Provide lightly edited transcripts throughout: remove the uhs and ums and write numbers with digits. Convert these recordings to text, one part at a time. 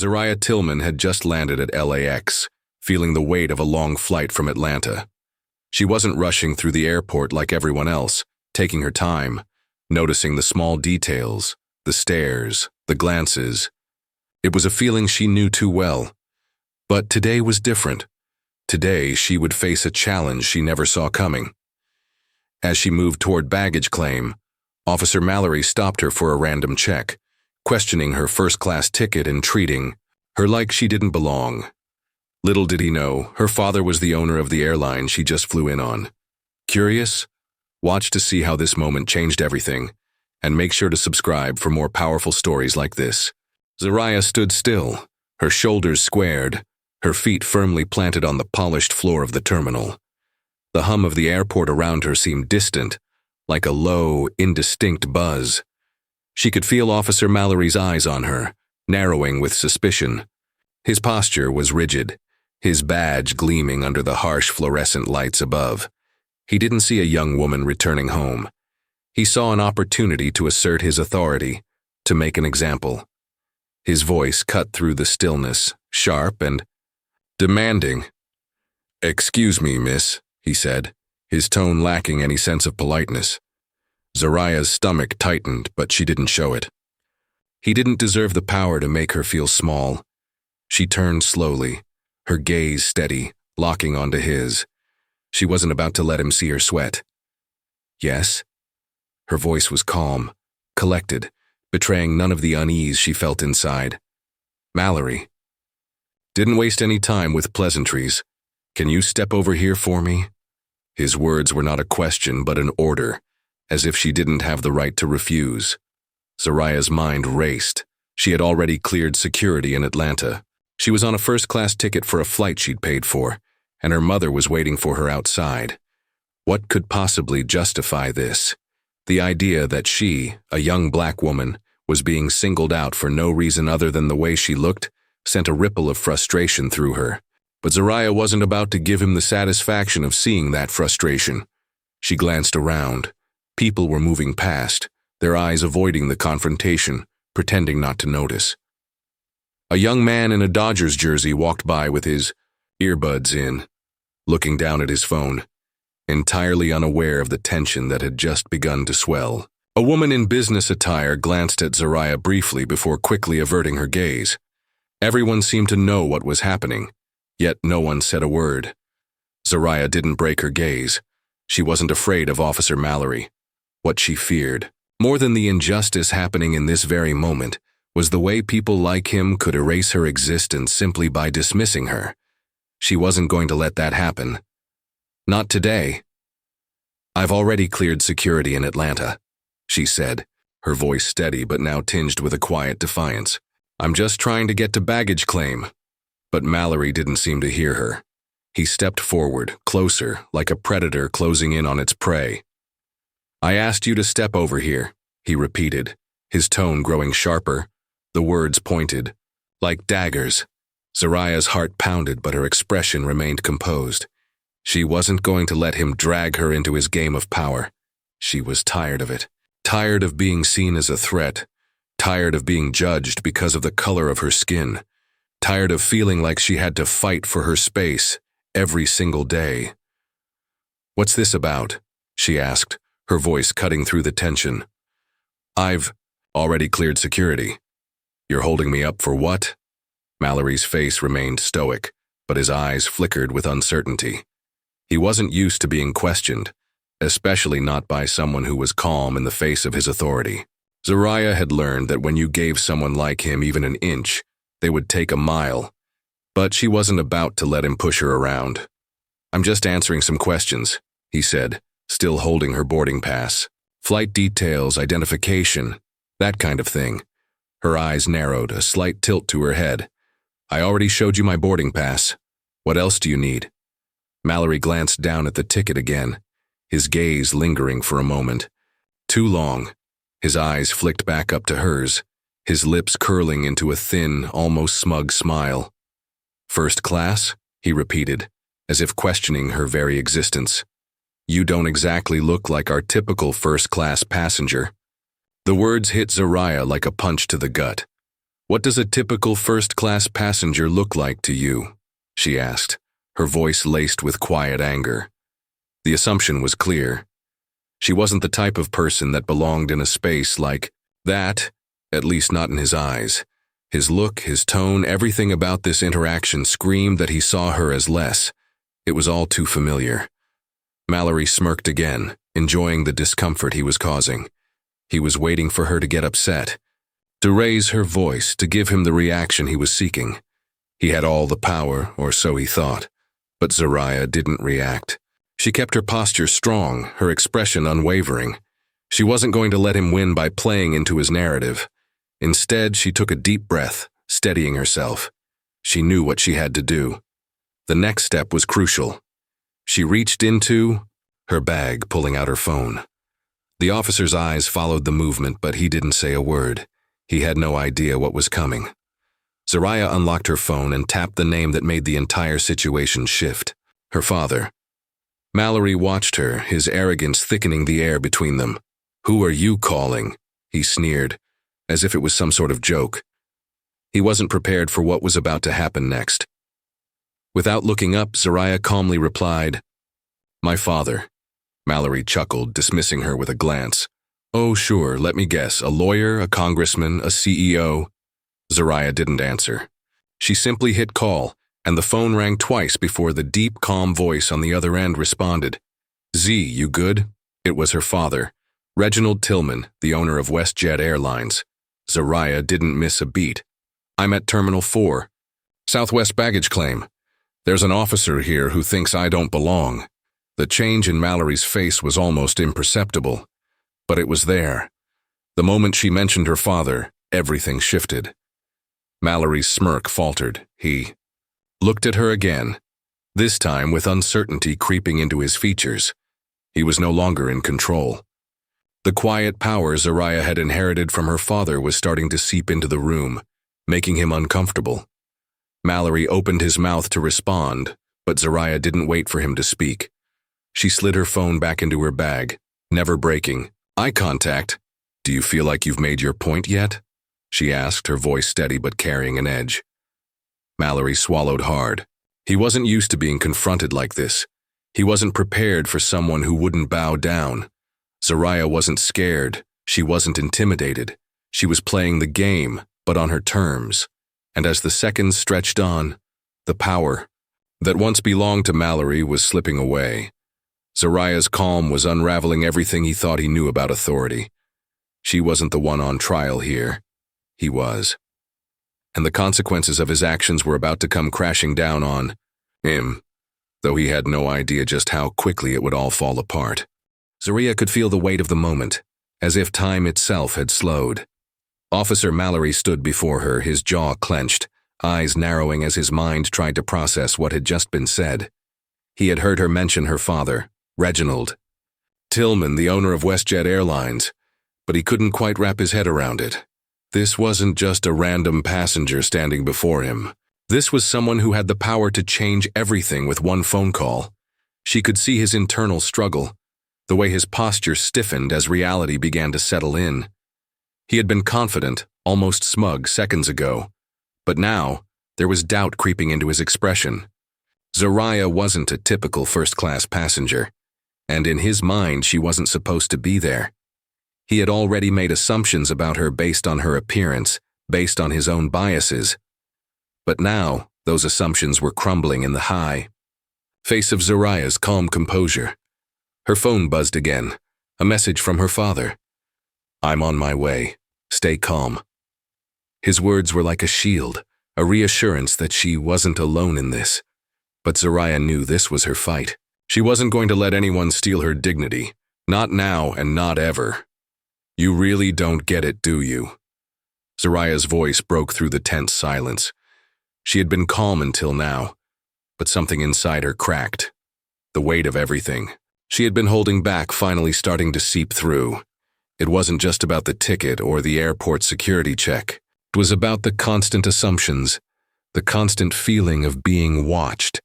Zariah Tilman had just landed at LAX, feeling the weight of a long flight from Atlanta. She wasn't rushing through the airport like everyone else, taking her time, noticing the small details, the stares, the glances. It was a feeling she knew too well. But today was different. Today she would face a challenge she never saw coming. As she moved toward baggage claim, Officer Mallerie stopped her for a random check, questioning her first-class ticket and treating her like she didn't belong. Little did he know, her father was the owner of the airline she just flew in on. Curious? Watch to see how this moment changed everything, and make sure to subscribe for more powerful stories like this. Zariah stood still, her shoulders squared, her feet firmly planted on the polished floor of the terminal. The hum of the airport around her seemed distant, like a low, indistinct buzz. She could feel Officer Mallerie's eyes on her, narrowing with suspicion. His posture was rigid, his badge gleaming under the harsh fluorescent lights above. He didn't see a young woman returning home. He saw an opportunity to assert his authority, to make an example. His voice cut through the stillness, sharp and demanding. "Excuse me, miss," he said, his tone lacking any sense of politeness. Zariah's stomach tightened, but she didn't show it. He didn't deserve the power to make her feel small. She turned slowly, her gaze steady, locking onto his. She wasn't about to let him see her sweat. "Yes?" Her voice was calm, collected, betraying none of the unease she felt inside. "Mallerie." "Didn't waste any time with pleasantries. Can you step over here for me?" His words were not a question but an order, as if she didn't have the right to refuse. Zariah's mind raced. She had already cleared security in Atlanta. She was on a first-class ticket for a flight she'd paid for, and her mother was waiting for her outside. What could possibly justify this? The idea that she, a young black woman, was being singled out for no reason other than the way she looked sent a ripple of frustration through her. But Zariah wasn't about to give him the satisfaction of seeing that frustration. She glanced around. People were moving past, their eyes avoiding the confrontation, pretending not to notice. A young man in a Dodgers jersey walked by with his earbuds in, looking down at his phone, entirely unaware of the tension that had just begun to swell. A woman in business attire glanced at Zariah briefly before quickly averting her gaze. Everyone seemed to know what was happening, yet no one said a word. Zariah didn't break her gaze. She wasn't afraid of Officer Mallerie. What she feared, more than the injustice happening in this very moment, was the way people like him could erase her existence simply by dismissing her. She wasn't going to let that happen. Not today. "I've already cleared security in Atlanta," she said, her voice steady but now tinged with a quiet defiance. "I'm just trying to get to baggage claim." But Mallerie didn't seem to hear her. He stepped forward, closer, like a predator closing in on its prey. "I asked you to step over here," he repeated, his tone growing sharper, the words pointed, like daggers. Zariah's heart pounded, but her expression remained composed. She wasn't going to let him drag her into his game of power. She was tired of it, tired of being seen as a threat, tired of being judged because of the color of her skin, tired of feeling like she had to fight for her space every single day. "What's this about?" she asked, her voice cutting through the tension. "I've already cleared security." "You're holding me up for what?" Mallerie's face remained stoic, but his eyes flickered with uncertainty. He wasn't used to being questioned, especially not by someone who was calm in the face of his authority. Zariah had learned that when you gave someone like him even an inch, they would take a mile. But she wasn't about to let him push her around. "I'm just answering some questions," he said, still holding her boarding pass. "Flight details, identification, that kind of thing." Her eyes narrowed, a slight tilt to her head. "I already showed you my boarding pass. What else do you need?" Mallerie glanced down at the ticket again, his gaze lingering for a moment. Too long. His eyes flicked back up to hers, his lips curling into a thin, almost smug smile. "First class?" he repeated, as if questioning her very existence. "You don't exactly look like our typical first-class passenger." The words hit Zariah like a punch to the gut. "What does a typical first-class passenger look like to you?" she asked, her voice laced with quiet anger. The assumption was clear. She wasn't the type of person that belonged in a space like that, at least not in his eyes. His look, his tone, everything about this interaction screamed that he saw her as less. It was all too familiar. Mallerie smirked again, enjoying the discomfort he was causing. He was waiting for her to get upset, to raise her voice, to give him the reaction he was seeking. He had all the power, or so he thought. But Zariah didn't react. She kept her posture strong, her expression unwavering. She wasn't going to let him win by playing into his narrative. Instead, she took a deep breath, steadying herself. She knew what she had to do. The next step was crucial. She reached into her bag, pulling out her phone. The officer's eyes followed the movement, but he didn't say a word. He had no idea what was coming. Zariah unlocked her phone and tapped the name that made the entire situation shift. Her father. Mallerie watched her, his arrogance thickening the air between them. "Who are you calling?" he sneered, as if it was some sort of joke. He wasn't prepared for what was about to happen next. Without looking up, Zariah calmly replied, "My father." Mallerie chuckled, dismissing her with a glance. "Oh, sure, let me guess, a lawyer, a congressman, a CEO?" Zariah didn't answer. She simply hit call, and the phone rang twice before the deep, calm voice on the other end responded. "Z, you good?" It was her father, Reginald Tilman, the owner of WestJet Airlines. Zariah didn't miss a beat. "I'm at Terminal 4. Southwest baggage claim. There's an officer here who thinks I don't belong." The change in Mallerie's face was almost imperceptible, but it was there. The moment she mentioned her father, everything shifted. Mallerie's smirk faltered. He looked at her again, this time with uncertainty creeping into his features. He was no longer in control. The quiet power Zariah had inherited from her father was starting to seep into the room, making him uncomfortable. Mallerie opened his mouth to respond, but Zariah didn't wait for him to speak. She slid her phone back into her bag, never breaking eye contact. "Do you feel like you've made your point yet?" she asked, her voice steady but carrying an edge. Mallerie swallowed hard. He wasn't used to being confronted like this. He wasn't prepared for someone who wouldn't bow down. Zariah wasn't scared. She wasn't intimidated. She was playing the game, but on her terms. And as the seconds stretched on, the power that once belonged to Mallerie was slipping away. Zariah's calm was unraveling everything he thought he knew about authority. She wasn't the one on trial here. He was. And the consequences of his actions were about to come crashing down on him, though he had no idea just how quickly it would all fall apart. Zariah could feel the weight of the moment, as if time itself had slowed. Officer Mallerie stood before her, his jaw clenched, eyes narrowing as his mind tried to process what had just been said. He had heard her mention her father, Reginald Tilman, the owner of WestJet Airlines, but he couldn't quite wrap his head around it. This wasn't just a random passenger standing before him. This was someone who had the power to change everything with one phone call. She could see his internal struggle, the way his posture stiffened as reality began to settle in. He had been confident, almost smug seconds ago, but now there was doubt creeping into his expression. Zariah wasn't a typical first-class passenger, and in his mind she wasn't supposed to be there. He had already made assumptions about her based on her appearance, based on his own biases. But now, those assumptions were crumbling in the high face of Zariah's calm composure. Her phone buzzed again, a message from her father. "I'm on my way. Stay calm." His words were like a shield, a reassurance that she wasn't alone in this. But Zariah knew this was her fight. She wasn't going to let anyone steal her dignity, not now and not ever. "You really don't get it, do you?" Zariah's voice broke through the tense silence. She had been calm until now, but something inside her cracked. The weight of everything she had been holding back finally starting to seep through. It wasn't just about the ticket or the airport security check. It was about the constant assumptions, the constant feeling of being watched,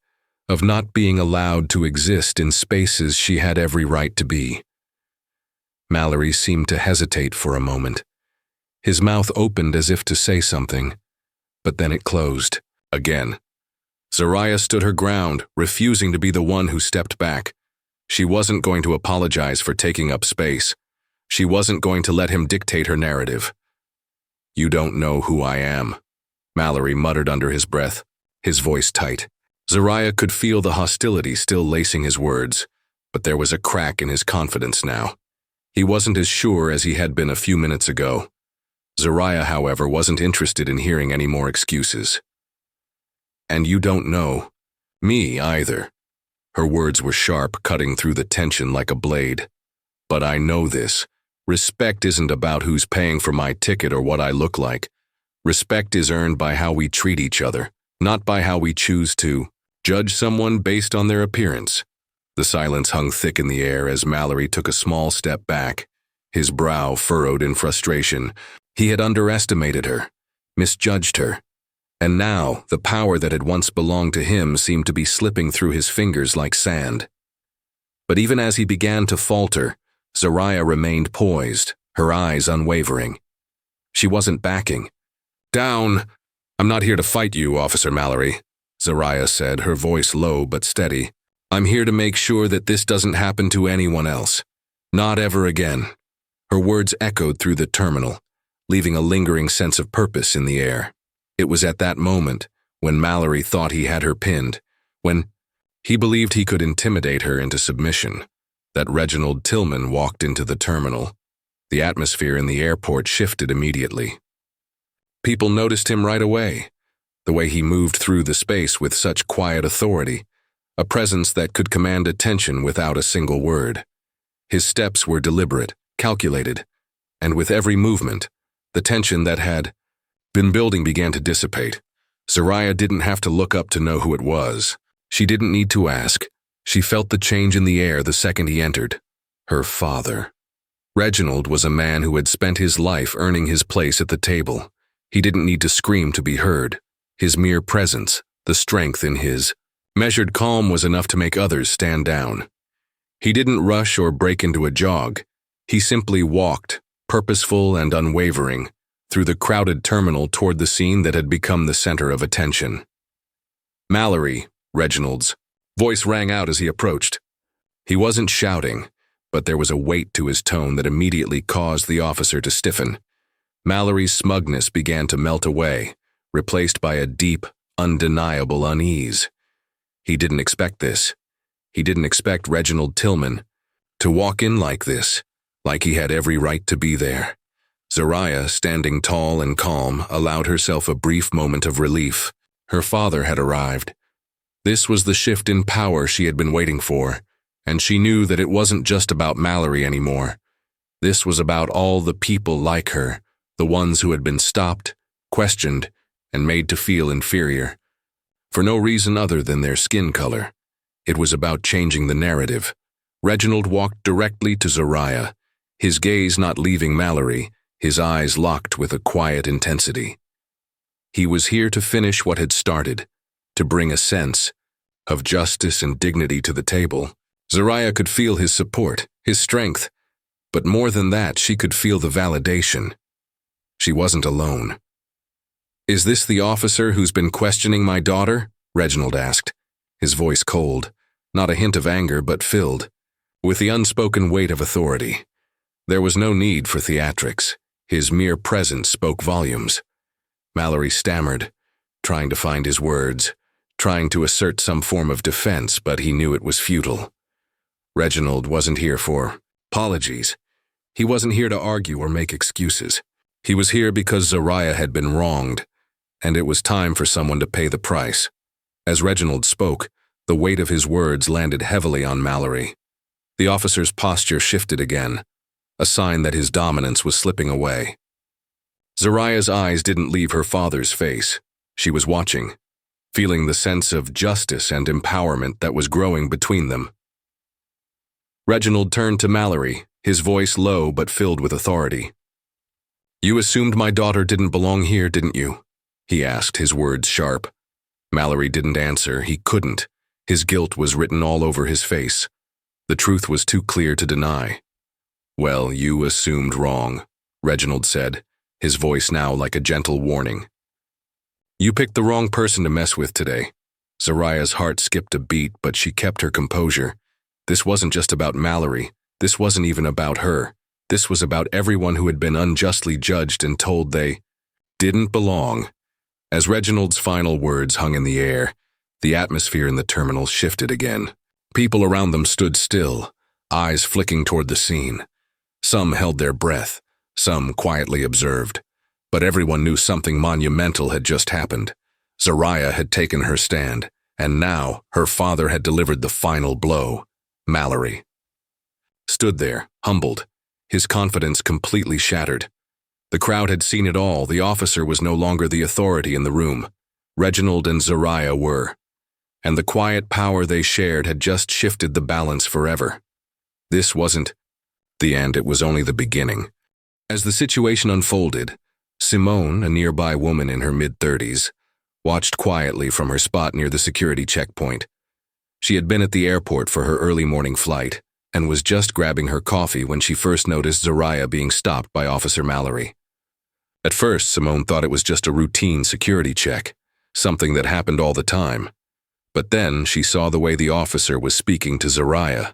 of not being allowed to exist in spaces she had every right to be. Mallerie seemed to hesitate for a moment. His mouth opened as if to say something, but then it closed again. Zariah stood her ground, refusing to be the one who stepped back. She wasn't going to apologize for taking up space. She wasn't going to let him dictate her narrative. "You don't know who I am," Mallerie muttered under his breath, his voice tight. Zariah could feel the hostility still lacing his words, but there was a crack in his confidence now. He wasn't as sure as he had been a few minutes ago. Zariah, however, wasn't interested in hearing any more excuses. "And you don't know me either." Her words were sharp, cutting through the tension like a blade. "But I know this. Respect isn't about who's paying for my ticket or what I look like. Respect is earned by how we treat each other, not by how we choose to judge someone based on their appearance." The silence hung thick in the air as Mallerie took a small step back, his brow furrowed in frustration. He had underestimated her, misjudged her, and now the power that had once belonged to him seemed to be slipping through his fingers like sand. But even as he began to falter, Zariah remained poised, her eyes unwavering. She wasn't backing. "Down! I'm not here to fight you, Officer Mallerie," Zariah said, her voice low but steady. "I'm here to make sure that this doesn't happen to anyone else. Not ever again." Her words echoed through the terminal, leaving a lingering sense of purpose in the air. It was at that moment, when Mallerie thought he had her pinned, when he believed he could intimidate her into submission, that Reginald Tilman walked into the terminal. The atmosphere in the airport shifted immediately. People noticed him right away, the way he moved through the space with such quiet authority, a presence that could command attention without a single word. His steps were deliberate, calculated, and with every movement, the tension that had been building began to dissipate. Zariah didn't have to look up to know who it was. She didn't need to ask. She felt the change in the air the second he entered. Her father. Reginald was a man who had spent his life earning his place at the table. He didn't need to scream to be heard. His mere presence, the strength in his measured calm, was enough to make others stand down. He didn't rush or break into a jog. He simply walked, purposeful and unwavering, through the crowded terminal toward the scene that had become the center of attention. "Mallerie," Reginald's voice rang out as he approached. He wasn't shouting, but there was a weight to his tone that immediately caused the officer to stiffen. Mallerie's smugness began to melt away, replaced by a deep, undeniable unease. He didn't expect this. He didn't expect Reginald Tilman to walk in like this, like he had every right to be there. Zariah, standing tall and calm, allowed herself a brief moment of relief. Her father had arrived. This was the shift in power she had been waiting for, and she knew that it wasn't just about Mallerie anymore. This was about all the people like her, the ones who had been stopped, questioned, and made to feel inferior, for no reason other than their skin color. It was about changing the narrative. Reginald walked directly to Zariah, his gaze not leaving Mallerie, his eyes locked with a quiet intensity. He was here to finish what had started, to bring a sense of justice and dignity to the table. Zariah could feel his support, his strength, but more than that, she could feel the validation. She wasn't alone. "Is this the officer who's been questioning my daughter?" Reginald asked, his voice cold, not a hint of anger but filled with the unspoken weight of authority. There was no need for theatrics. His mere presence spoke volumes. Mallerie stammered, trying to find his words, trying to assert some form of defense, but he knew it was futile. Reginald wasn't here for apologies. He wasn't here to argue or make excuses. He was here because Zariah had been wronged, and it was time for someone to pay the price. As Reginald spoke, the weight of his words landed heavily on Mallerie. The officer's posture shifted again, a sign that his dominance was slipping away. Zariah's eyes didn't leave her father's face. She was watching, feeling the sense of justice and empowerment that was growing between them. Reginald turned to Mallerie, his voice low but filled with authority. "You assumed my daughter didn't belong here, didn't you?" he asked, his words sharp. Mallerie didn't answer. He couldn't. His guilt was written all over his face. The truth was too clear to deny. "Well, you assumed wrong," Reginald said, his voice now like a gentle warning. "You picked the wrong person to mess with today." Zariah's heart skipped a beat, but she kept her composure. This wasn't just about Mallerie. This wasn't even about her. This was about everyone who had been unjustly judged and told they didn't belong. As Reginald's final words hung in the air, the atmosphere in the terminal shifted again. People around them stood still, eyes flicking toward the scene. Some held their breath, some quietly observed. But everyone knew something monumental had just happened. Zariah had taken her stand, and now her father had delivered the final blow. Mallerie stood there, humbled, his confidence completely shattered. The crowd had seen it all. The officer was no longer the authority in the room. Reginald and Zariah were. And the quiet power they shared had just shifted the balance forever. This wasn't the end, it was only the beginning. As the situation unfolded, Simone, a nearby woman in her mid-30s, watched quietly from her spot near the security checkpoint. She had been at the airport for her early morning flight and was just grabbing her coffee when she first noticed Zariah being stopped by Officer Mallerie. At first, Simone thought it was just a routine security check, something that happened all the time. But then she saw the way the officer was speaking to Zariah,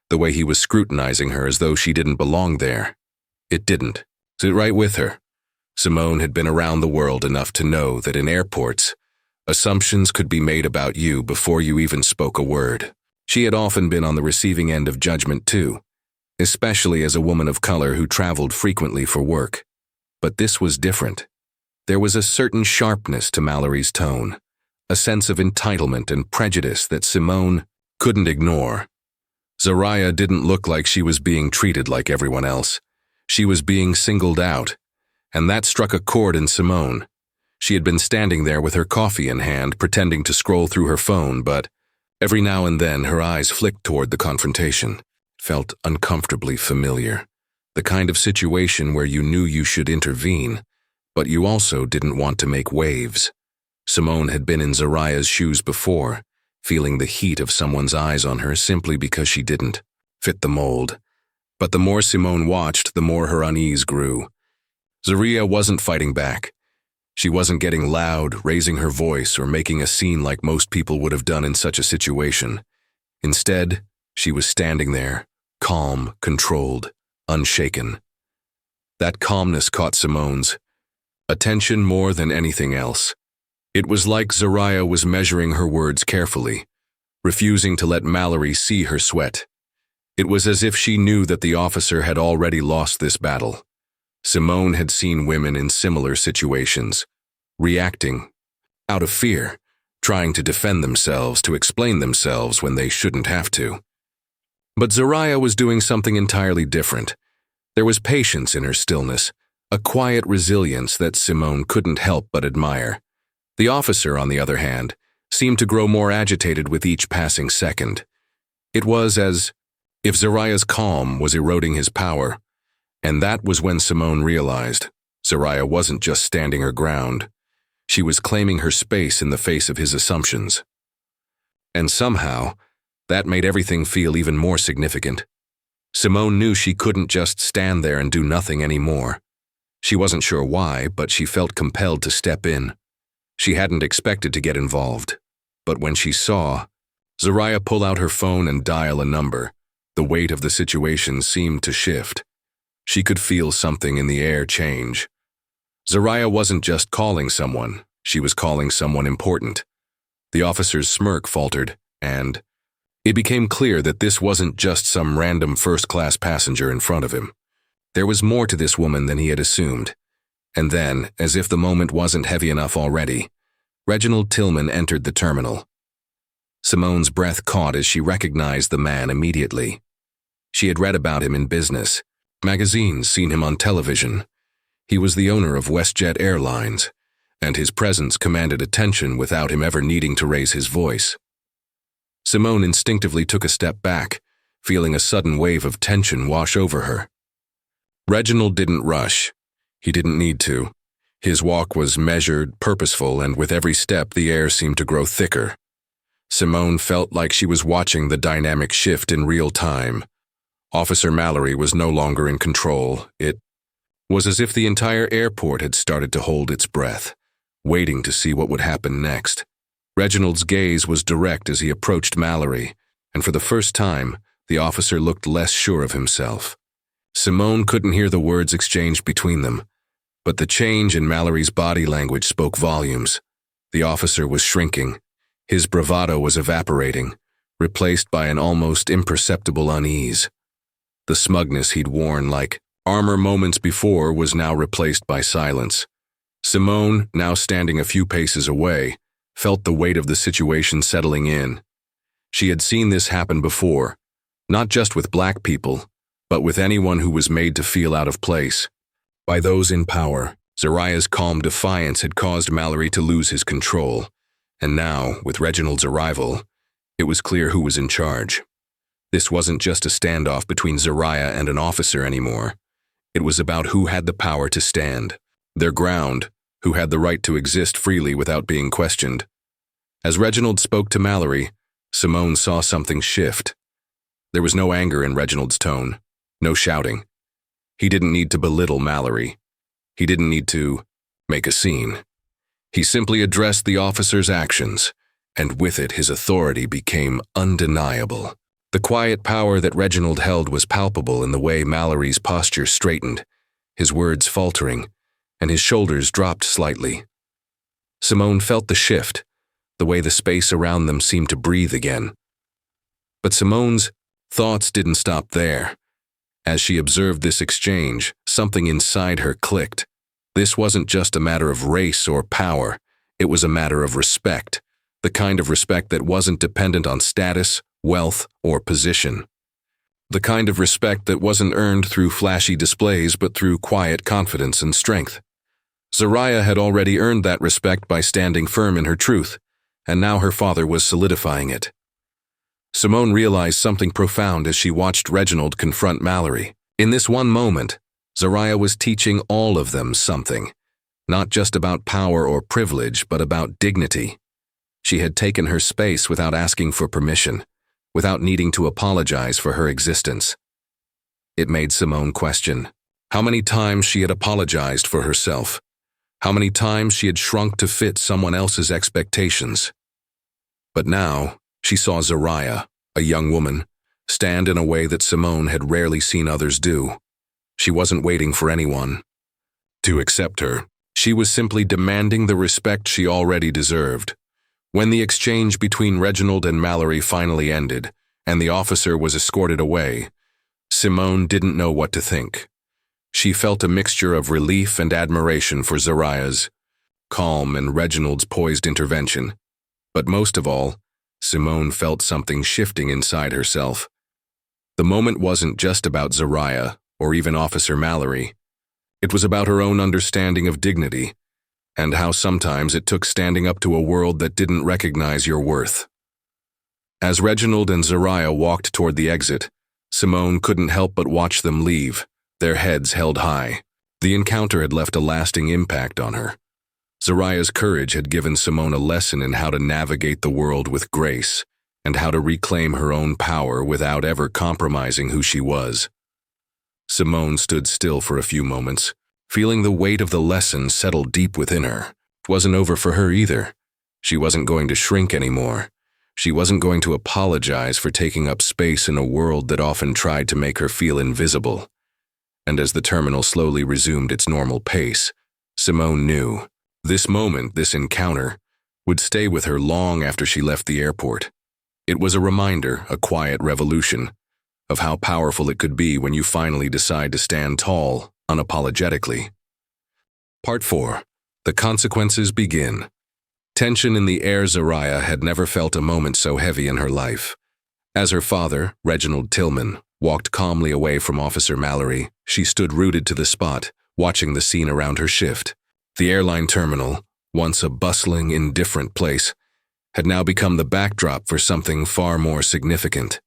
the way he was scrutinizing her as though she didn't belong there. It didn't. Sit right with her. Simone had been around the world enough to know that in airports, assumptions could be made about you before you even spoke a word. She had often been on the receiving end of judgment too, especially as a woman of color who traveled frequently for work. But this was different. There was a certain sharpness to Mallerie's tone, a sense of entitlement and prejudice that Simone couldn't ignore. Zariah didn't look like she was being treated like everyone else. She was being singled out, and that struck a chord in Simone. She had been standing there with her coffee in hand, pretending to scroll through her phone, but every now and then her eyes flicked toward the confrontation. It felt uncomfortably familiar. The kind of situation where you knew you should intervene, but you also didn't want to make waves. Simone had been in Zariah's shoes before, feeling the heat of someone's eyes on her simply because she didn't fit the mold. But the more Simone watched, the more her unease grew. Zariah wasn't fighting back. She wasn't getting loud, raising her voice, or making a scene like most people would have done in such a situation. Instead, she was standing there, calm, controlled, unshaken. That calmness caught Simone's attention more than anything else. It was like Zariah was measuring her words carefully, refusing to let Mallerie see her sweat. It was as if she knew that the officer had already lost this battle. Simone had seen women in similar situations, reacting out of fear, trying to defend themselves, to explain themselves when they shouldn't have to. But Zariah was doing something entirely different. There was patience in her stillness, a quiet resilience that Simone couldn't help but admire. The officer, on the other hand, seemed to grow more agitated with each passing second. It was as if Zariah's calm was eroding his power, and that was when Simone realized Zariah wasn't just standing her ground. She was claiming her space in the face of his assumptions. And somehow, that made everything feel even more significant. Simone knew she couldn't just stand there and do nothing anymore. She wasn't sure why, but she felt compelled to step in. She hadn't expected to get involved, but when she saw Zariah pull out her phone and dial a number, the weight of the situation seemed to shift. She could feel something in the air change. Zariah wasn't just calling someone, she was calling someone important. The officer's smirk faltered, and it became clear that this wasn't just some random first-class passenger in front of him. There was more to this woman than he had assumed. And then, as if the moment wasn't heavy enough already, Reginald Tilman entered the terminal. Simone's breath caught as she recognized the man immediately. She had read about him in business, magazines, seen him on television. He was the owner of WestJet Airlines, and his presence commanded attention without him ever needing to raise his voice. Simone instinctively took a step back, feeling a sudden wave of tension wash over her. Reginald didn't rush. He didn't need to. His walk was measured, purposeful, and with every step the air seemed to grow thicker. Simone felt like she was watching the dynamic shift in real time. Officer Mallerie was no longer in control. It was as if the entire airport had started to hold its breath, waiting to see what would happen next. Reginald's gaze was direct as he approached Mallerie, and for the first time, the officer looked less sure of himself. Simone couldn't hear the words exchanged between them, but the change in Mallory's body language spoke volumes. The officer was shrinking. His bravado was evaporating, replaced by an almost imperceptible unease. The smugness he'd worn like armor moments before was now replaced by silence. Simone, now standing a few paces away, felt the weight of the situation settling in. She had seen this happen before, not just with black people, but with anyone who was made to feel out of place. By those in power, Zariah's calm defiance had caused Mallerie to lose his control, and now, with Reginald's arrival, it was clear who was in charge. This wasn't just a standoff between Zariah and an officer anymore. It was about who had the power to stand, their ground, who had the right to exist freely without being questioned. As Reginald spoke to Mallerie, Simone saw something shift. There was no anger in Reginald's tone, no shouting. He didn't need to belittle Mallerie. He didn't need to make a scene. He simply addressed the officer's actions, and with it his authority became undeniable. The quiet power that Reginald held was palpable in the way Mallory's posture straightened, his words faltering, and his shoulders dropped slightly. Simone felt the shift, the way the space around them seemed to breathe again. But Simone's thoughts didn't stop there. As she observed this exchange, something inside her clicked. This wasn't just a matter of race or power, it was a matter of respect, the kind of respect that wasn't dependent on status, wealth, or position. The kind of respect that wasn't earned through flashy displays but through quiet confidence and strength. Zariah had already earned that respect by standing firm in her truth, and now her father was solidifying it. Simone realized something profound as she watched Reginald confront Mallerie. In this one moment, Zariah was teaching all of them something, not just about power or privilege, but about dignity. She had taken her space without asking for permission, without needing to apologize for her existence. It made Simone question how many times she had apologized for herself, how many times she had shrunk to fit someone else's expectations. But now, she saw Zariah, a young woman, stand in a way that Simone had rarely seen others do. She wasn't waiting for anyone to accept her. She was simply demanding the respect she already deserved. When the exchange between Reginald and Mallerie finally ended, and the officer was escorted away, Simone didn't know what to think. She felt a mixture of relief and admiration for Zariah's calm and Reginald's poised intervention. But most of all, Simone felt something shifting inside herself. The moment wasn't just about Zariah or even Officer Mallerie. It was about her own understanding of dignity, and how sometimes it took standing up to a world that didn't recognize your worth. As Reginald and Zariah walked toward the exit, Simone couldn't help but watch them leave, their heads held high. The encounter had left a lasting impact on her. Zariah's courage had given Simone a lesson in how to navigate the world with grace, and how to reclaim her own power without ever compromising who she was. Simone stood still for a few moments, feeling the weight of the lesson settle deep within her. It wasn't over for her either. She wasn't going to shrink anymore. She wasn't going to apologize for taking up space in a world that often tried to make her feel invisible. And as the terminal slowly resumed its normal pace, Simone knew this moment, this encounter, would stay with her long after she left the airport. It was a reminder, a quiet revolution, of how powerful it could be when you finally decide to stand tall, unapologetically. Part 4. The consequences begin. Tension in the air. Zariah had never felt a moment so heavy in her life. As her father, Reginald Tilman, walked calmly away from Officer Mallerie, she stood rooted to the spot, watching the scene around her shift. The airline terminal, once a bustling, indifferent place, had now become the backdrop for something far more significant.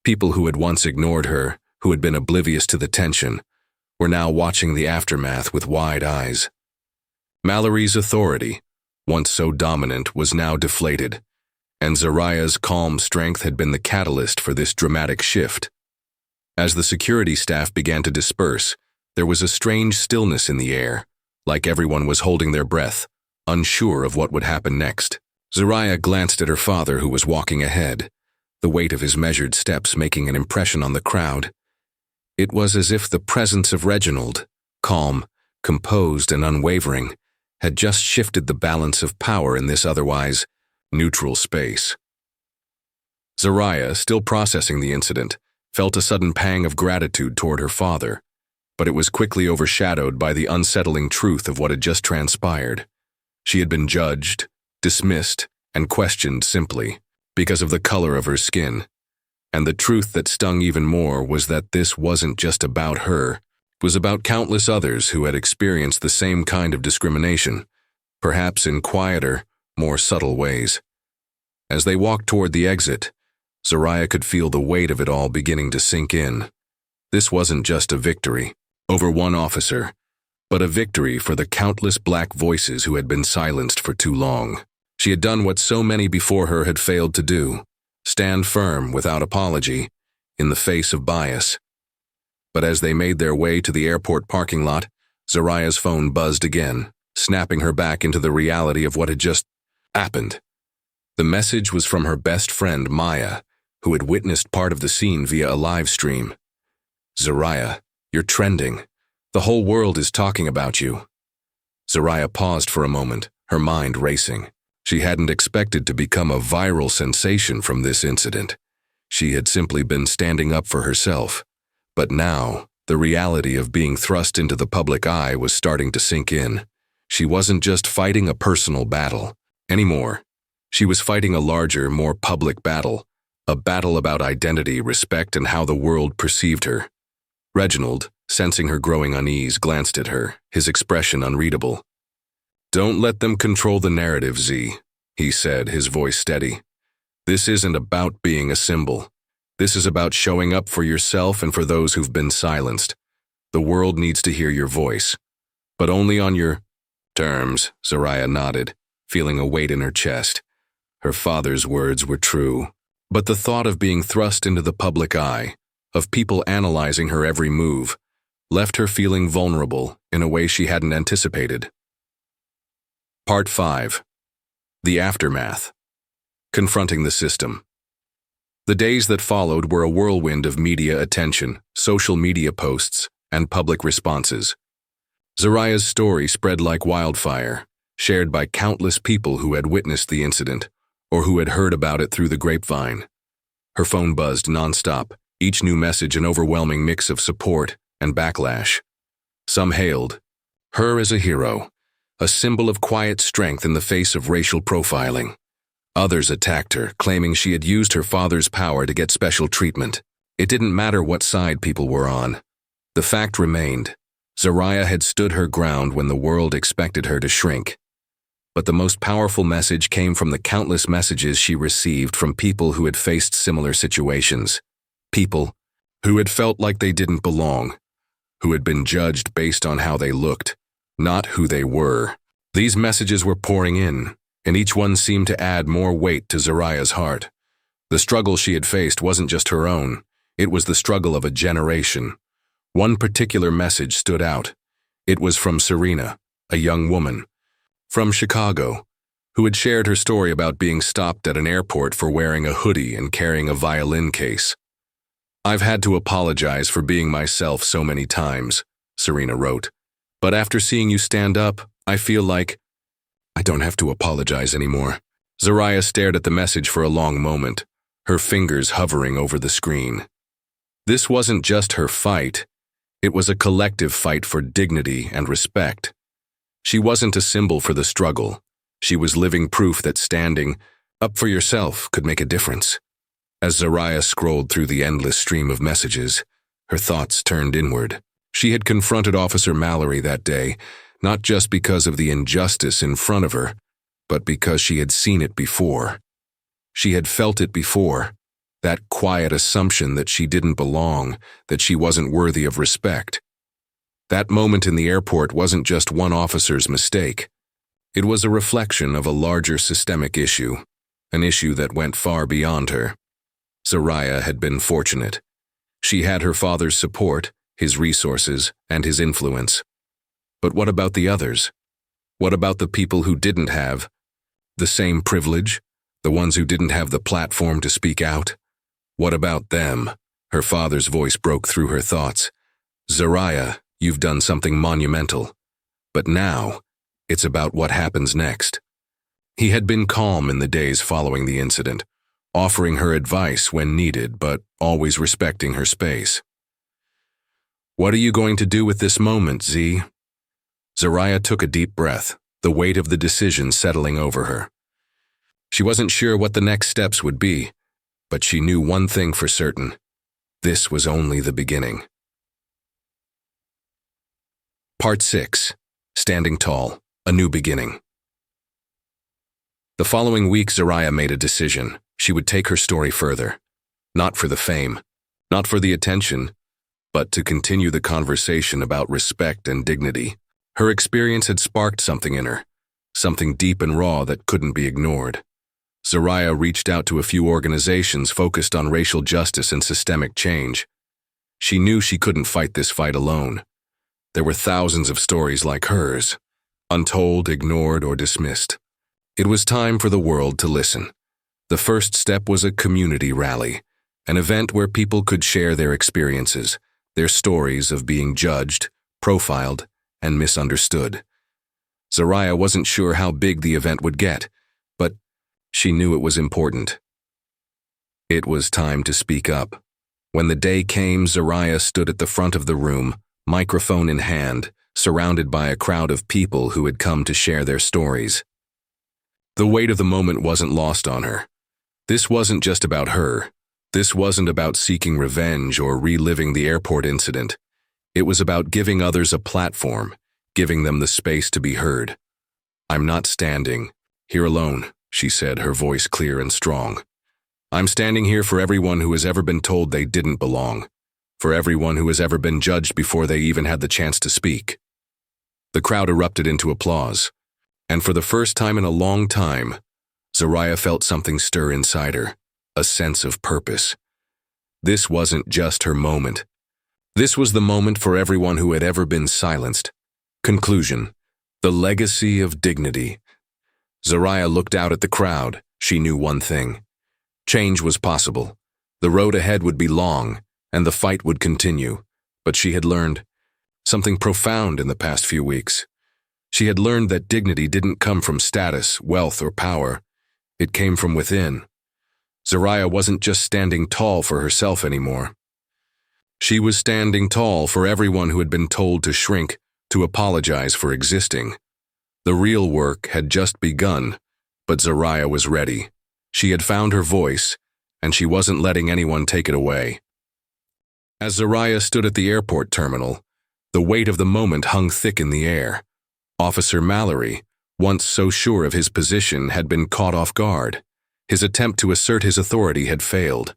People who had once ignored her, who had been oblivious to the tension, were now watching the aftermath with wide eyes. Mallerie's authority, once so dominant, was now deflated, and Zariah's calm strength had been the catalyst for this dramatic shift. As the security staff began to disperse, There was a strange stillness in the air, like everyone was holding their breath, unsure of what would happen next. Zariah glanced at her father, who was walking ahead, the weight of his measured steps making an impression on the crowd. It was as if the presence of Reginald, calm, composed, and unwavering, had just shifted the balance of power in this otherwise neutral space. Zariah, still processing the incident, felt a sudden pang of gratitude toward her father, but it was quickly overshadowed by the unsettling truth of what had just transpired. She had been judged, dismissed, and questioned simply because of the color of her skin. And the truth that stung even more was that this wasn't just about her. It was about countless others who had experienced the same kind of discrimination, perhaps in quieter, more subtle ways. As they walked toward the exit, Zariah could feel the weight of it all beginning to sink in. This wasn't just a victory over one officer, but a victory for the countless black voices who had been silenced for too long. She had done what so many before her had failed to do: stand firm without apology in the face of bias. But as they made their way to the airport parking lot, Zariah's phone buzzed again, snapping her back into the reality of what had just happened. The message was from her best friend, Maya, who had witnessed part of the scene via a live stream. "Zariah, you're trending. The whole world is talking about you." Zariah paused for a moment, her mind racing. She hadn't expected to become a viral sensation from this incident. She had simply been standing up for herself. But now, the reality of being thrust into the public eye was starting to sink in. She wasn't just fighting a personal battle anymore. She was fighting a larger, more public battle, a battle about identity, respect, and how the world perceived her. Reginald, sensing her growing unease, glanced at her, his expression unreadable. "Don't let them control the narrative, Z," he said, his voice steady. "This isn't about being a symbol. This is about showing up for yourself and for those who've been silenced. The world needs to hear your voice. But only on your terms." Zariah nodded, feeling a weight in her chest. Her father's words were true. But the thought of being thrust into the public eye, of people analyzing her every move, left her feeling vulnerable in a way she hadn't anticipated. Part 5. The Aftermath. Confronting the System. The days that followed were a whirlwind of media attention, social media posts, and public responses. Zariah's story spread like wildfire, shared by countless people who had witnessed the incident or who had heard about it through the grapevine. Her phone buzzed nonstop, each new message an overwhelming mix of support and backlash. Some hailed her as a hero, a symbol of quiet strength in the face of racial profiling. Others attacked her, claiming she had used her father's power to get special treatment. It didn't matter what side people were on. The fact remained: Zariah had stood her ground when the world expected her to shrink. But the most powerful message came from the countless messages she received from people who had faced similar situations. People who had felt like they didn't belong, who had been judged based on how they looked, not who they were. These messages were pouring in, and each one seemed to add more weight to Zariah's heart. The struggle she had faced wasn't just her own, it was the struggle of a generation. One particular message stood out. It was from Serena, a young woman from Chicago, who had shared her story about being stopped at an airport for wearing a hoodie and carrying a violin case. "I've had to apologize for being myself so many times," Serena wrote. "But after seeing you stand up, I feel like I don't have to apologize anymore." Zariah stared at the message for a long moment, her fingers hovering over the screen. This wasn't just her fight. It was a collective fight for dignity and respect. She wasn't a symbol for the struggle. She was living proof that standing up for yourself could make a difference. As Zariah scrolled through the endless stream of messages, her thoughts turned inward. She had confronted Officer Mallerie that day, not just because of the injustice in front of her, but because she had seen it before. She had felt it before, that quiet assumption that she didn't belong, that she wasn't worthy of respect. That moment in the airport wasn't just one officer's mistake. It was a reflection of a larger systemic issue, an issue that went far beyond her. Zariah had been fortunate. She had her father's support, his resources, and his influence. But what about the others? What about the people who didn't have the same privilege? The ones who didn't have the platform to speak out? What about them? Her father's voice broke through her thoughts. Zariah, you've done something monumental. But now, it's about what happens next. He had been calm in the days following the incident, offering her advice when needed, but always respecting her space. What are you going to do with this moment, Z? Zariah took a deep breath, the weight of the decision settling over her. She wasn't sure what the next steps would be, but she knew one thing for certain. This was only the beginning. Part 6. Standing Tall, A New Beginning. The following week, Zariah made a decision. She would take her story further. Not for the fame, not for the attention, but to continue the conversation about respect and dignity. Her experience had sparked something in her, something deep and raw that couldn't be ignored. Zariah reached out to a few organizations focused on racial justice and systemic change. She knew she couldn't fight this fight alone. There were thousands of stories like hers, untold, ignored, or dismissed. It was time for the world to listen. The first step was a community rally, an event where people could share their experiences, their stories of being judged, profiled, and misunderstood. Zariah wasn't sure how big the event would get, but she knew it was important. It was time to speak up. When the day came, Zariah stood at the front of the room, microphone in hand, surrounded by a crowd of people who had come to share their stories. The weight of the moment wasn't lost on her. This wasn't just about her. This wasn't about seeking revenge or reliving the airport incident. It was about giving others a platform, giving them the space to be heard. "I'm not standing here alone," she said, her voice clear and strong. "I'm standing here for everyone who has ever been told they didn't belong, for everyone who has ever been judged before they even had the chance to speak." The crowd erupted into applause, and for the first time in a long time, Zariah felt something stir inside her, a sense of purpose. This wasn't just her moment. This was the moment for everyone who had ever been silenced. Conclusion: the legacy of dignity. Zariah looked out at the crowd. She knew one thing. Change was possible. The road ahead would be long, and the fight would continue. But she had learned something profound in the past few weeks. She had learned that dignity didn't come from status, wealth, or power. It came from within. Zariah wasn't just standing tall for herself anymore. She was standing tall for everyone who had been told to shrink, to apologize for existing. The real work had just begun, but Zariah was ready. She had found her voice, and she wasn't letting anyone take it away. As Zariah stood at the airport terminal, the weight of the moment hung thick in the air. Officer Mallerie, once so sure of his position, had been caught off guard. His attempt to assert his authority had failed.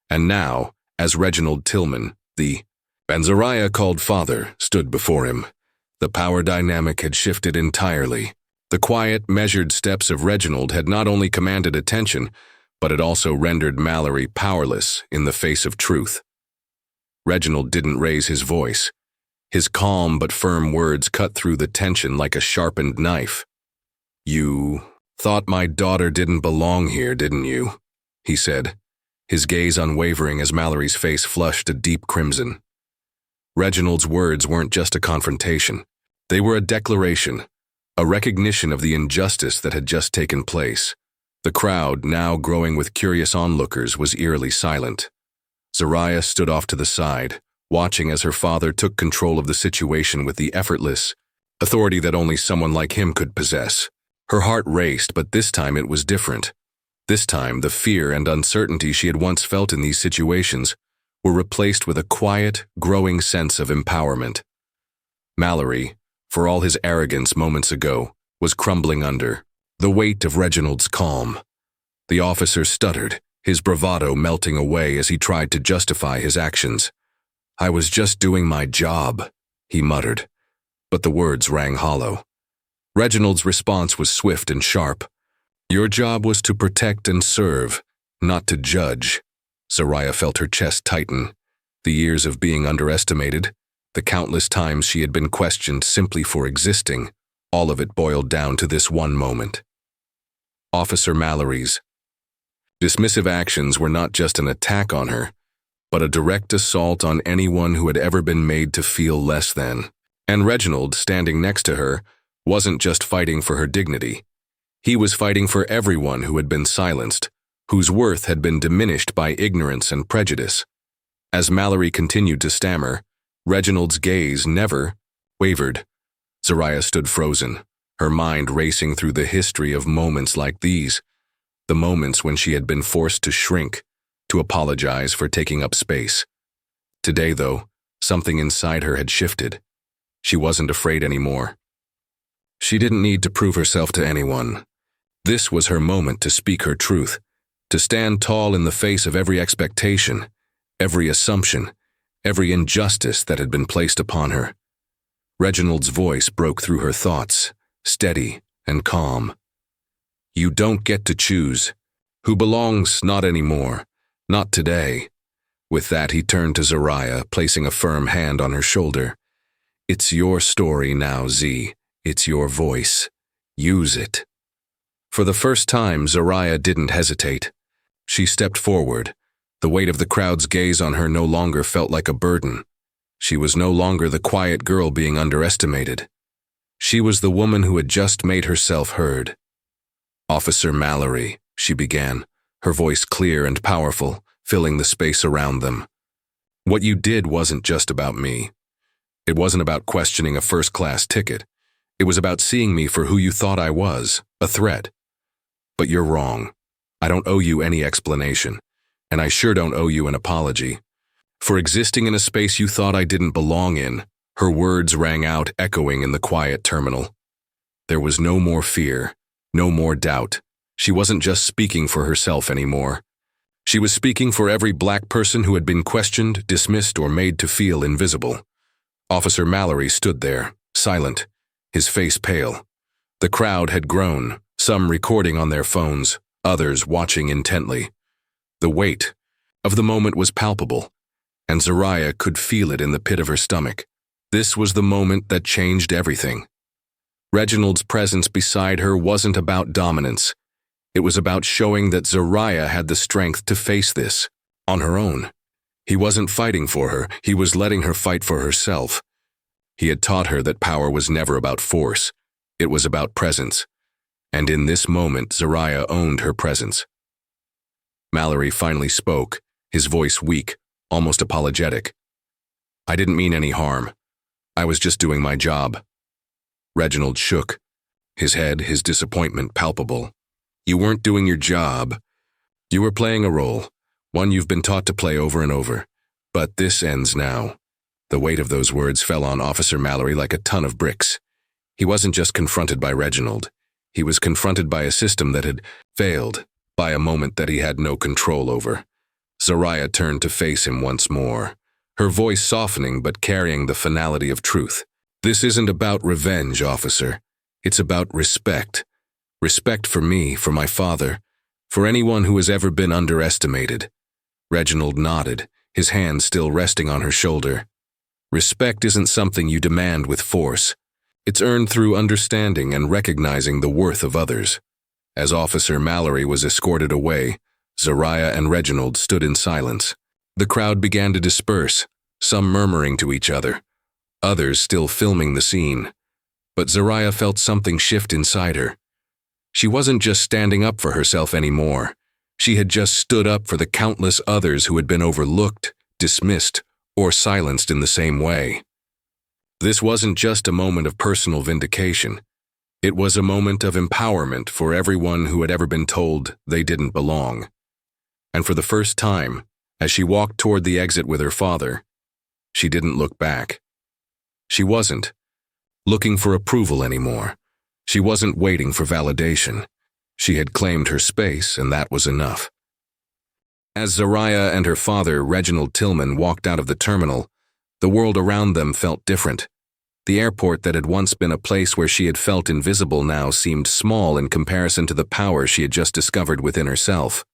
And now, as Reginald Tilman, the Zariah called father, stood before him, the power dynamic had shifted entirely. The quiet, measured steps of Reginald had not only commanded attention, but had also rendered Mallerie powerless in the face of truth. Reginald didn't raise his voice. His calm but firm words cut through the tension like a sharpened knife. "You thought my daughter didn't belong here, didn't you?" he said, his gaze unwavering as Mallerie's face flushed a deep crimson. Reginald's words weren't just a confrontation. They were a declaration, a recognition of the injustice that had just taken place. The crowd, now growing with curious onlookers, was eerily silent. Zariah stood off to the side, watching as her father took control of the situation with the effortless authority that only someone like him could possess. Her heart raced, but this time it was different. This time, the fear and uncertainty she had once felt in these situations were replaced with a quiet, growing sense of empowerment. Mallerie, for all his arrogance moments ago, was crumbling under the weight of Reginald's calm. The officer stuttered, his bravado melting away as he tried to justify his actions. "I was just doing my job," he muttered, but the words rang hollow. Reginald's response was swift and sharp. "Your job was to protect and serve, not to judge." Zariah felt her chest tighten. The years of being underestimated, The countless times she had been questioned simply for existing, all of it boiled down to this one moment. Officer Mallerie's dismissive actions were not just an attack on her, but a direct assault on anyone who had ever been made to feel less than. And Reginald, standing next to her, wasn't just fighting for her dignity. He was fighting for everyone who had been silenced, whose worth had been diminished by ignorance and prejudice. As Mallerie continued to stammer, Reginald's gaze never wavered. Zariah stood frozen, her mind racing through the history of moments like these, the moments when she had been forced to shrink, to apologize for taking up space. Today, though, something inside her had shifted. She wasn't afraid anymore. She didn't need to prove herself to anyone. This was her moment to speak her truth, to stand tall in the face of every expectation, every assumption, every injustice that had been placed upon her. Reginald's voice broke through her thoughts, steady and calm. You don't get to choose. Who belongs? Not anymore. Not today. With that, he turned to Zariah, placing a firm hand on her shoulder. It's your story now, Z. It's your voice. Use it. For the first time, Zariah didn't hesitate. She stepped forward. The weight of the crowd's gaze on her no longer felt like a burden. She was no longer the quiet girl being underestimated. She was the woman who had just made herself heard. Officer Mallerie, she began, her voice clear and powerful, filling the space around them. What you did wasn't just about me. It wasn't about questioning a first-class ticket. It was about seeing me for who you thought I was, a threat. But you're wrong. I don't owe you any explanation, and I sure don't owe you an apology. For existing in a space you thought I didn't belong in, her words rang out, echoing in the quiet terminal. There was no more fear, no more doubt. She wasn't just speaking for herself anymore. She was speaking for every black person who had been questioned, dismissed, or made to feel invisible. Officer Mallerie stood there, silent, his face pale. The crowd had grown, some recording on their phones, others watching intently. The weight of the moment was palpable, and Zariah could feel it in the pit of her stomach. This was the moment that changed everything. Reginald's presence beside her wasn't about dominance. It was about showing that Zariah had the strength to face this, on her own. He wasn't fighting for her, he was letting her fight for herself. He had taught her that power was never about force, it was about presence. And in this moment, Zariah owned her presence. Mallerie finally spoke, his voice weak, almost apologetic. I didn't mean any harm. I was just doing my job. Reginald shook, his head, his disappointment palpable. You weren't doing your job. You were playing a role, one you've been taught to play over and over. But this ends now. The weight of those words fell on Officer Mallerie like a ton of bricks. He wasn't just confronted by Reginald. He was confronted by a system that had failed, by a moment that he had no control over. Zariah turned to face him once more, her voice softening but carrying the finality of truth. This isn't about revenge, officer. It's about respect. Respect for me, for my father, for anyone who has ever been underestimated. Reginald nodded, his hand still resting on her shoulder. Respect isn't something you demand with force. It's earned through understanding and recognizing the worth of others. As Officer Mallerie was escorted away, Zariah and Reginald stood in silence. The crowd began to disperse, some murmuring to each other, others still filming the scene. But Zariah felt something shift inside her. She wasn't just standing up for herself anymore. She had just stood up for the countless others who had been overlooked, dismissed, or silenced in the same way. This wasn't just a moment of personal vindication. It was a moment of empowerment for everyone who had ever been told they didn't belong. And for the first time, as she walked toward the exit with her father, she didn't look back. She wasn't looking for approval anymore. She wasn't waiting for validation. She had claimed her space, and that was enough. As Zariah and her father, Reginald Tilman, walked out of the terminal, the world around them felt different. The airport that had once been a place where she had felt invisible now seemed small in comparison to the power she had just discovered within herself.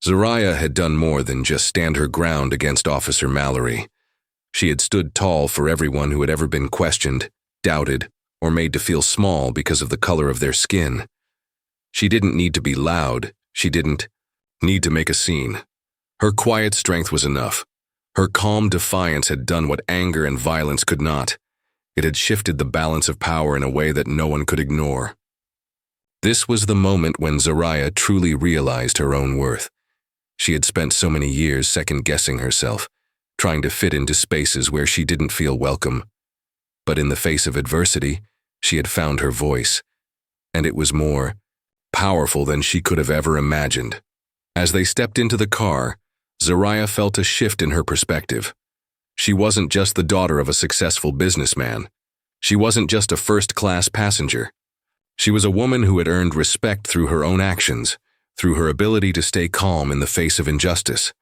Zariah had done more than just stand her ground against Officer Mallerie. She had stood tall for everyone who had ever been questioned, doubted, or made to feel small because of the color of their skin. She didn't need to be loud. She didn't need to make a scene. Her quiet strength was enough. Her calm defiance had done what anger and violence could not. It had shifted the balance of power in a way that no one could ignore. This was the moment when Zariah truly realized her own worth. She had spent so many years second-guessing herself, trying to fit into spaces where she didn't feel welcome. But in the face of adversity, she had found her voice, and it was more powerful than she could have ever imagined. As they stepped into the car, Zariah felt a shift in her perspective. She wasn't just the daughter of a successful businessman. She wasn't just a first-class passenger. She was a woman who had earned respect through her own actions, through her ability to stay calm in the face of injustice.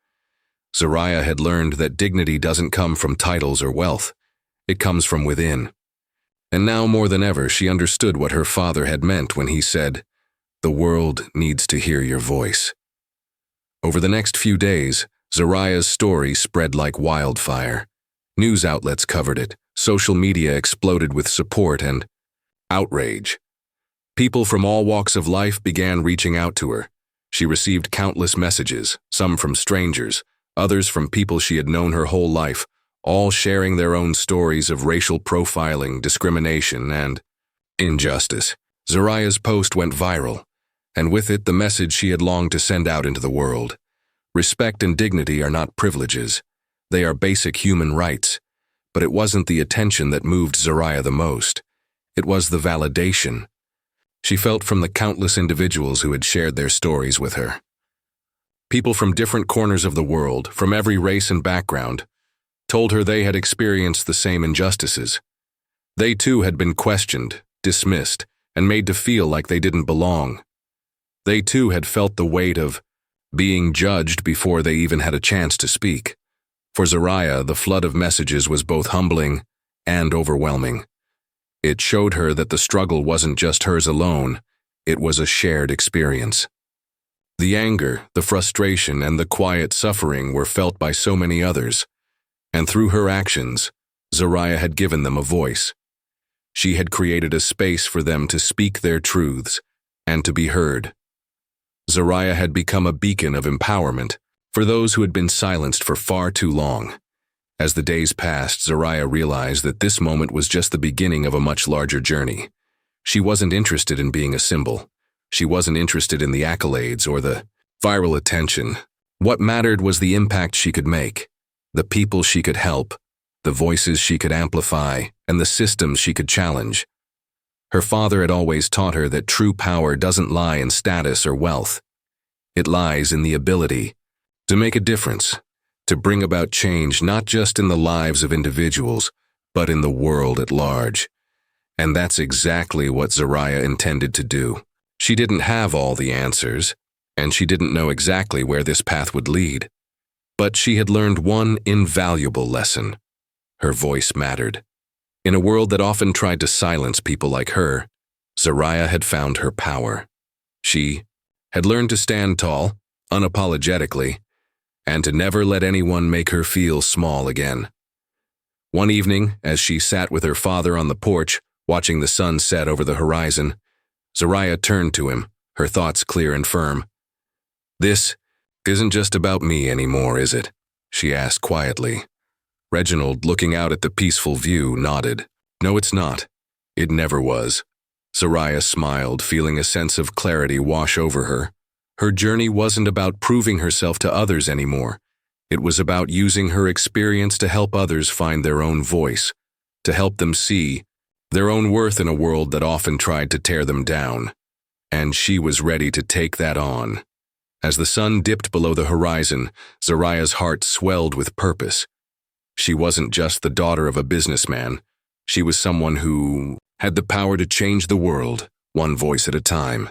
Zariah had learned that dignity doesn't come from titles or wealth. It comes from within. And now more than ever, she understood what her father had meant when he said, "The world needs to hear your voice." Over the next few days, Zariah's story spread like wildfire. News outlets covered it, social media exploded with support and outrage. People from all walks of life began reaching out to her. She received countless messages, some from strangers, others from people she had known her whole life, all sharing their own stories of racial profiling, discrimination, and injustice. Zariah's post went viral, and with it the message she had longed to send out into the world. Respect and dignity are not privileges. They are basic human rights. But it wasn't the attention that moved Zariah the most. It was the validation she felt from the countless individuals who had shared their stories with her. People from different corners of the world, from every race and background, told her they had experienced the same injustices. They too had been questioned, dismissed, and made to feel like they didn't belong. They too had felt the weight of being judged before they even had a chance to speak. For Zariah, the flood of messages was both humbling and overwhelming. It showed her that the struggle wasn't just hers alone, it was a shared experience. The anger, the frustration, and the quiet suffering were felt by so many others, and through her actions, Zariah had given them a voice. She had created a space for them to speak their truths and to be heard. Zariah had become a beacon of empowerment for those who had been silenced for far too long. As the days passed, Zariah realized that this moment was just the beginning of a much larger journey. She wasn't interested in being a symbol. She wasn't interested in the accolades or the viral attention. What mattered was the impact she could make, the people she could help, the voices she could amplify, and the systems she could challenge. Her father had always taught her that true power doesn't lie in status or wealth. It lies in the ability to make a difference, to bring about change not just in the lives of individuals, but in the world at large. And that's exactly what Zariah intended to do. She didn't have all the answers, and she didn't know exactly where this path would lead. But she had learned one invaluable lesson. Her voice mattered. In a world that often tried to silence people like her, Zariah had found her power. She had learned to stand tall, unapologetically, and to never let anyone make her feel small again. One evening, as she sat with her father on the porch, watching the sun set over the horizon, Zariah turned to him, her thoughts clear and firm. "This isn't just about me anymore, is it?" she asked quietly. Reginald, looking out at the peaceful view, nodded. "No, it's not. It never was." Zariah smiled, feeling a sense of clarity wash over her. Her journey wasn't about proving herself to others anymore. It was about using her experience to help others find their own voice, to help them see their own worth in a world that often tried to tear them down. And she was ready to take that on. As the sun dipped below the horizon, Zariah's heart swelled with purpose. She wasn't just the daughter of a businessman. She was someone who had the power to change the world, one voice at a time.